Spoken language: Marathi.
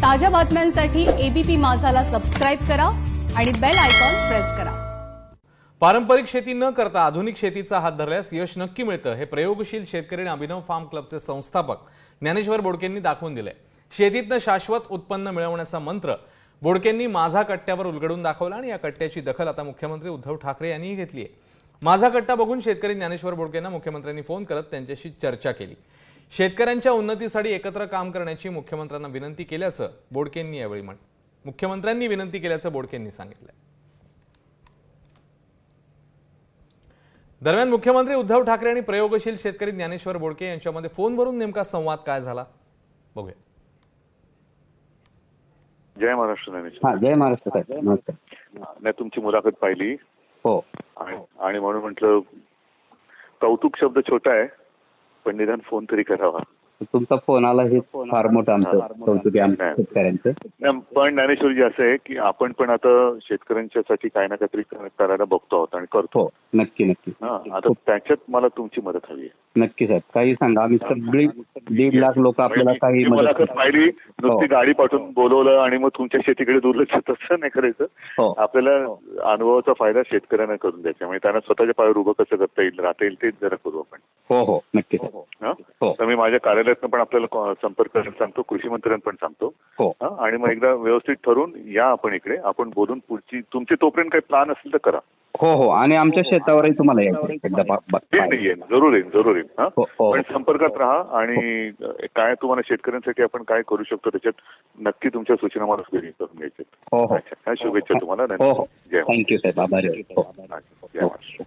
ताज्या बातम्यांसाठी एबीपी माझाला सबस्क्राईब करा आणि बेल आयकॉन प्रेस करा। पारंपरिक शेती न करता आधुनिक शेतीचा हात धरल्यास यश नक्की मिळतं हे प्रयोगशील शेतकरी आणि अभिनव फार्म क्लबचे संस्थापक ज्ञानेश्वर बोडकेंनी दाखवून दिले। शेतीतनं शाश्वत उत्पन्न मिळवण्याचा मंत्र बोडकेंनी माझा कट्ट्यावर उलगडून दाखवला आणि या कट्ट्याची दखल आता मुख्यमंत्री उद्धव ठाकरे यांनीही घेतली आहे। माझा कट्टा बघून शेतकरी ज्ञानेश्वर बोडकेंना मुख्यमंत्र्यांनी फोन करत त्यांच्याशी चर्चा केली। शेतकऱ्यांच्या उन्नतीसाठी एकत्र काम करण्याची मुख्यमंत्र्यांना विनंती केल्याचं बोडकेंनी यावेळी मुख्यमंत्र्यांनी विनंती केल्याचं बोडकेंनी सांगितलं। दरम्यान मुख्यमंत्री उद्धव ठाकरे आणि प्रयोगशील शेतकरी ज्ञानेश्वर बोडके यांच्यामध्ये फोनवरून नेमका संवाद काय झाला बघूया। जय महाराष्ट्र ज्ञानेश्वर। हां, जय महाराष्ट्र साहेब, नमस्कार। मी तुमची मुलाखत पाहिली हो आणि म्हणून म्हटलं कौतुक शब्द छोटा आहे पण निदान फोन तरी करावा। तुमचा फोन आला हे फार मोठं आमचं कौतुक आहे आमच्या शेतकऱ्यांचं। पण ज्ञानेश्वरजी असं आहे की आपण पण आता शेतकऱ्यांच्यासाठी काही ना काहीतरी करायला बघतो आहोत आणि करतो। नक्की नक्की। आता त्याच्यात मला तुमची मदत हवी आहे। नक्की साहेब, काही सांगा। आम्ही सगळी 1.5 लाख लोक आपल्याला काही मुलाखत पाहिली, नुसती गाडी पाठवून बोलवलं आणि मग तुमच्या शेतीकडे दुर्लक्ष तसं नाही करायचं। आपल्याला अनुभवाचा फायदा शेतकऱ्यांना करून द्यायचा, म्हणजे त्यांना स्वतःच्या पायावर उभं कसं करता येईल, राहता येईल तेच जरा करू आपण। हो हो नक्की। तर मी माझ्या कार्यालयातनं पण आपल्याला संपर्क करायला सांगतो, कृषी मंत्र्यांना पण सांगतो आणि मग एकदा व्यवस्थित ठरवून या आपण इकडे, आपण बोलून पुढची तुमचे तोपर्यंत काही प्लॅन असेल तर करा। हो हो, आणि आमच्या शेतावरही तुम्हाला यायचं जरूर येईन। पण संपर्कात राहा आणि काय तुम्हाला शेतकऱ्यांसाठी आपण काय करू शकतो त्याच्यात नक्की तुमच्या सूचना मला करून घ्यायच्या। हो हो, काय शुभेच्छा तुम्हाला। हो हो, थँक्यू साहेब, आभारी आहे। जय महाराष्ट्र।